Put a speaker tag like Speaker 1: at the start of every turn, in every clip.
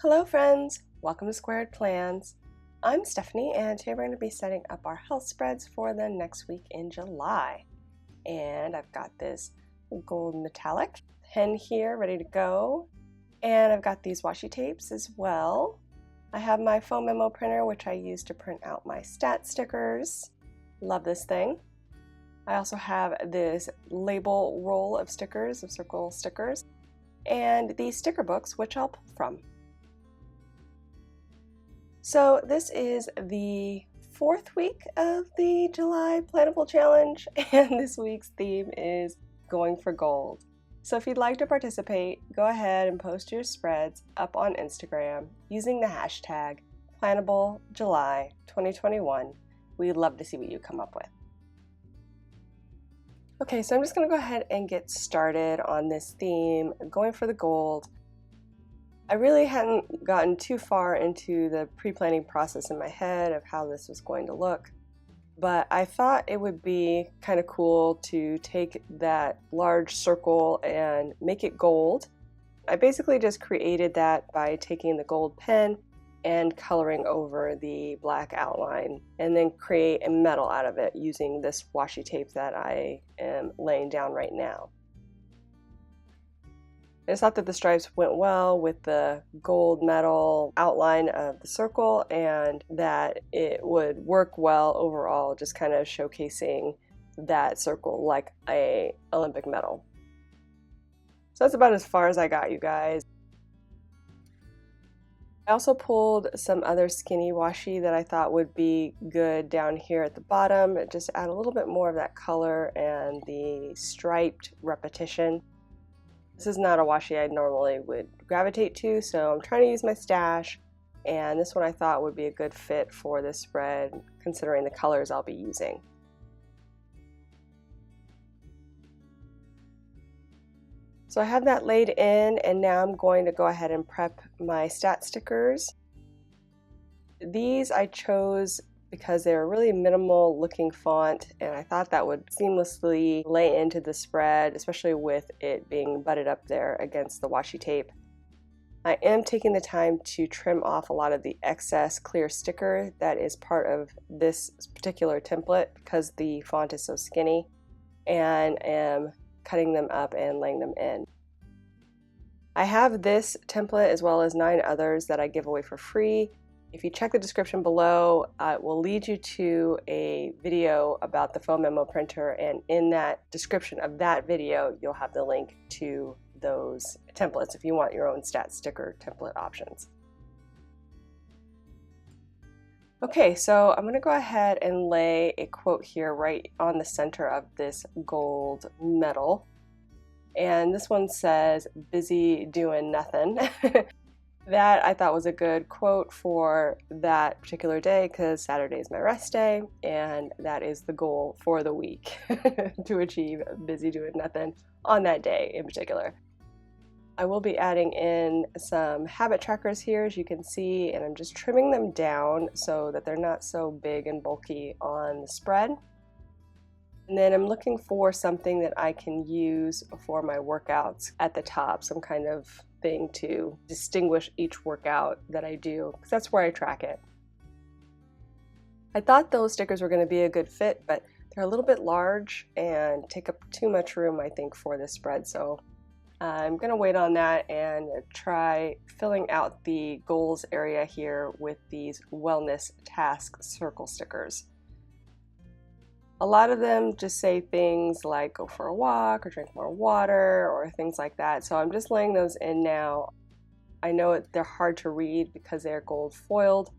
Speaker 1: Hello friends, welcome to Squared Plans. I'm Stephanie and today we're going to be setting up our health spreads for the next week in July. And I've got this gold metallic pen here ready to go. And I've got these washi tapes as well. I have my foam memo printer which I use to print out my stat stickers. Love this thing. I also have this label roll of stickers, of circle stickers, and these sticker books which I'll pull from. So this is the 4th week of the July Plannable Challenge, and this week's theme is going for gold. So if you'd like to participate, go ahead and post your spreads up on Instagram using the hashtag PlannableJuly2021. We'd love to see what you come up with. Okay, so I'm just going to go ahead and get started on this theme, going for the gold. I really hadn't gotten too far into the pre-planning process in my head of how this was going to look, but I thought it would be kind of cool to take that large circle and make it gold. I basically just created that by taking the gold pen and coloring over the black outline and then create a medal out of it using this washi tape that I am laying down right now. I just thought that the stripes went well with the gold metal outline of the circle and that it would work well overall, just kind of showcasing that circle like an Olympic medal. So that's about as far as I got, you guys. I also pulled some other skinny washi that I thought would be good down here at the bottom, just to add a little bit more of that color and the striped repetition. This is not a washi I normally would gravitate to, so I'm trying to use my stash, and this one I thought would be a good fit for this spread considering the colors I'll be using. So I have that laid in, and now I'm going to go ahead and prep my stat stickers. These I chose because they're a really minimal looking font, and I thought that would seamlessly lay into the spread, especially with it being butted up there against the washi tape. I am taking the time to trim off a lot of the excess clear sticker that is part of this particular template because the font is so skinny, and am cutting them up and laying them in. I have this template as well as 9 others that I give away for free. If you check the description below, it will lead you to a video about the foam memo printer, and in that description of that video you'll have the link to those templates if you want your own stat sticker template options. Okay, so I'm going to go ahead and lay a quote here right on the center of this gold medal, and this one says, "Busy doing nothing." That I thought was a good quote for that particular day because Saturday is my rest day, and that is the goal for the week to achieve busy doing nothing on that day in particular. I will be adding in some habit trackers here, as you can see, and I'm just trimming them down so that they're not so big and bulky on the spread. And then I'm looking for something that I can use for my workouts at the top, some kind of thing to distinguish each workout that I do, because that's where I track it. I thought those stickers were going to be a good fit, but they're a little bit large and take up too much room, I think, for this spread, so I'm going to wait on that and try filling out the goals area here with these wellness task circle stickers. A lot of them just say things like go for a walk or drink more water or things like that, so I'm just laying those in now. I know they're hard to read because they're gold foiled,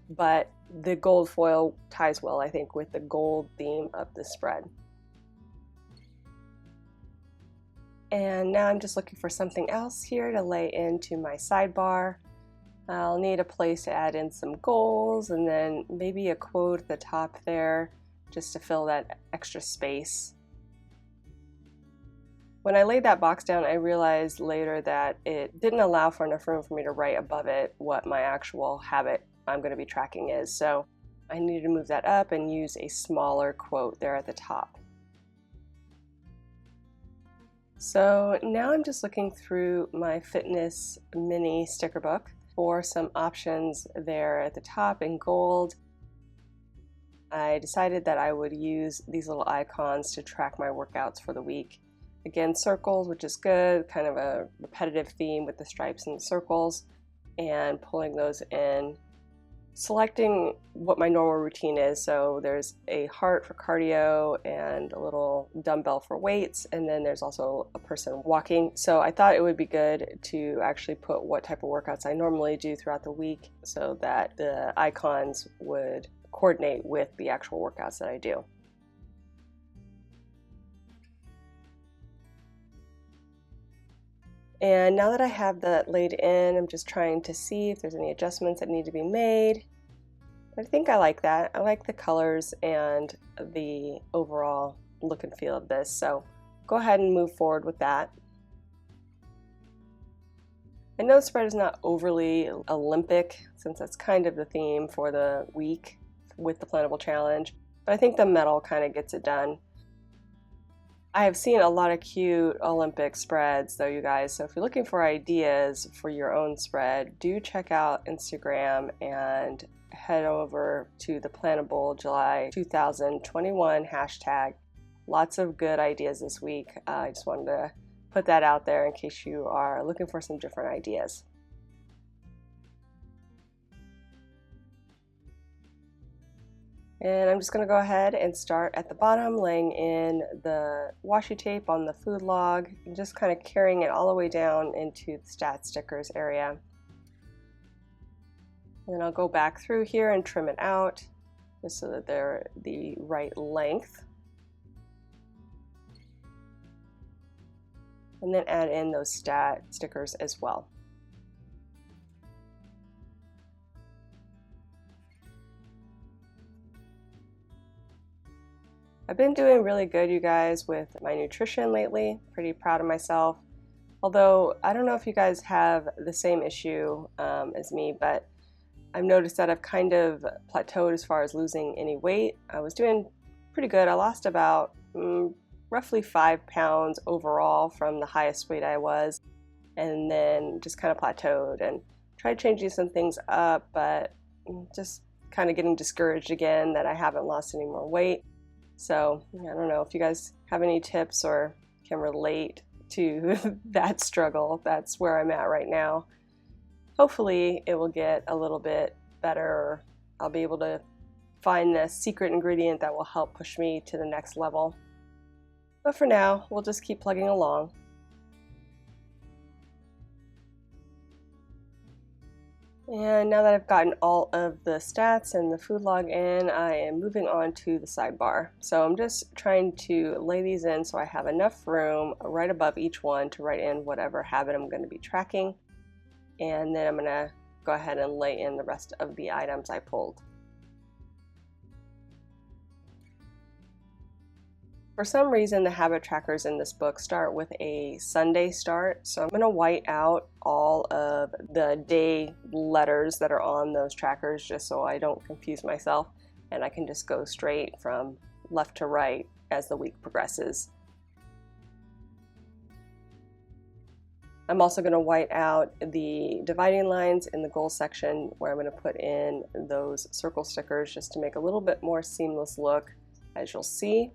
Speaker 1: but the gold foil ties well, I think, with the gold theme of the spread. And now I'm just looking for something else here to lay into my sidebar. I'll need a place to add in some goals and then maybe a quote at the top there, just to fill that extra space. When I laid that box down, I realized later that it didn't allow for enough room for me to write above it what my actual habit I'm going to be tracking is, so I needed to move that up and use a smaller quote there at the top. So now I'm just looking through my fitness mini sticker book. For some options there at the top in gold, I decided that I would use these little icons to track my workouts for the week. Again, circles, which is good, kind of a repetitive theme with the stripes and the circles, and pulling those in. Selecting what my normal routine is, so there's a heart for cardio and a little dumbbell for weights, and then there's also a person walking. So I thought it would be good to actually put what type of workouts I normally do throughout the week so that the icons would coordinate with the actual workouts that I do. And now that I have that laid in, I'm just trying to see if there's any adjustments that need to be made. But I think I like that. I like the colors and the overall look and feel of this. So go ahead and move forward with that. I know the spread is not overly Olympic, since that's kind of the theme for the week with the Plannable Challenge, but I think the metal kind of gets it done. I have seen a lot of cute Olympic spreads though, you guys, so if you're looking for ideas for your own spread, do check out Instagram and head over to the Plannable July 2021 hashtag. Lots of good ideas this week. I just wanted to put that out there in case you are looking for some different ideas. And I'm just going to go ahead and start at the bottom, laying in the washi tape on the food log, and just kind of carrying it all the way down into the stat stickers area. And then I'll go back through here and trim it out, just so that they're the right length. And then add in those stat stickers as well. I've been doing really good, you guys, with my nutrition lately. Pretty proud of myself. Although, I don't know if you guys have the same issue as me, but I've noticed that I've kind of plateaued as far as losing any weight. I was doing pretty good. I lost about roughly 5 pounds overall from the highest weight I was, and then just kind of plateaued and tried changing some things up, but just kind of getting discouraged again that I haven't lost any more weight. So I don't know if you guys have any tips or can relate to that struggle. That's where I'm at right now. Hopefully it will get a little bit better, or I'll be able to find the secret ingredient that will help push me to the next level. But for now, we'll just keep plugging along. And now that I've gotten all of the stats and the food log in, I am moving on to the sidebar. So I'm just trying to lay these in so I have enough room right above each one to write in whatever habit I'm going to be tracking. And then I'm going to go ahead and lay in the rest of the items I pulled. For some reason, the habit trackers in this book start with a Sunday start, so I'm going to white out all of the day letters that are on those trackers just so I don't confuse myself, and I can just go straight from left to right as the week progresses. I'm also going to white out the dividing lines in the goal section where I'm going to put in those circle stickers just to make a little bit more seamless look, as you'll see.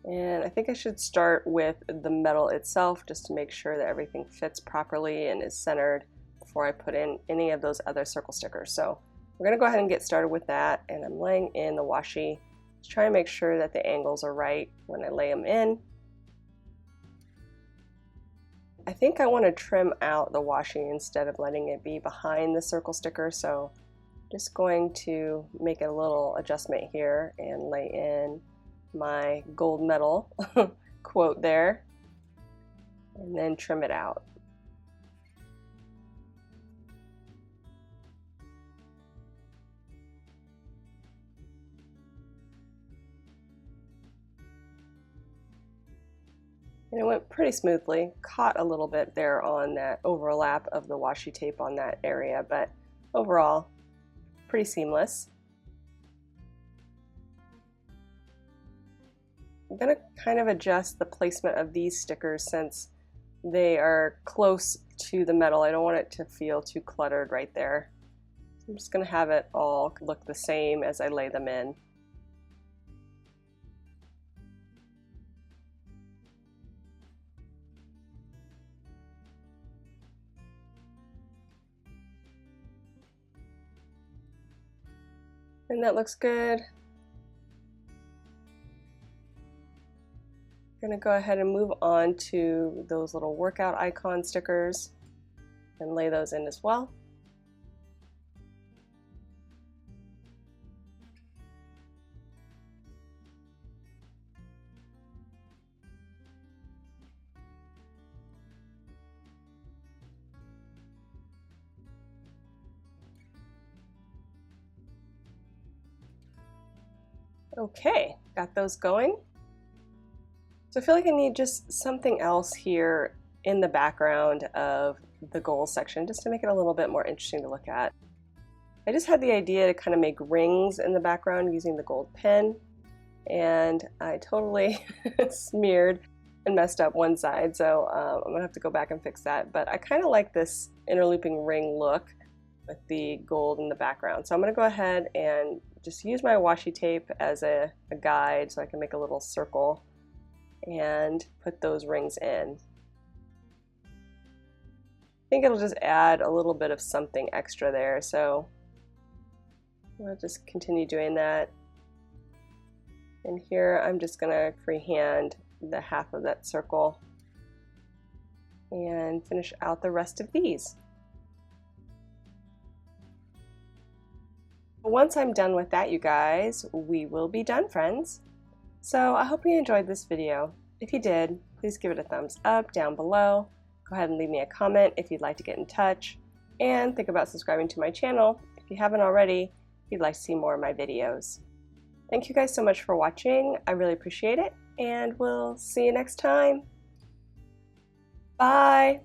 Speaker 1: And I think I should start with the metal itself just to make sure that everything fits properly and is centered before I put in any of those other circle stickers. So we're going to go ahead and get started with that, and I'm laying in the washi to try and make sure that the angles are right when I lay them in. I think I want to trim out the washi instead of letting it be behind the circle sticker, so I'm just going to make a little adjustment here and lay in my gold medal quote there, and then trim it out. And it went pretty smoothly, caught a little bit there on that overlap of the washi tape on that area, but overall pretty seamless. I'm going to kind of adjust the placement of these stickers since they are close to the metal. I don't want it to feel too cluttered right there. I'm just going to have it all look the same as I lay them in. And that looks good. I'm going to go ahead and move on to those little workout icon stickers and lay those in as well. Okay, got those going. So I feel like I need just something else here in the background of the goals section just to make it a little bit more interesting to look at. I just had the idea to kind of make rings in the background using the gold pen, and I totally smeared and messed up one side, so I'm gonna have to go back and fix that. But I kind of like this interlooping ring look with the gold in the background. So I'm gonna go ahead and just use my washi tape as a guide so I can make a little circle and put those rings in. I think it'll just add a little bit of something extra there, so I'll just continue doing that. And here I'm just gonna freehand the half of that circle and finish out the rest of these. Once I'm done with that, you guys, we will be done, friends. So I hope you enjoyed this video. If you did, please give it a thumbs up down below. Go ahead and leave me a comment if you'd like to get in touch. And think about subscribing to my channel if you haven't already, if you'd like to see more of my videos. Thank you guys so much for watching. I really appreciate it, and we'll see you next time. Bye!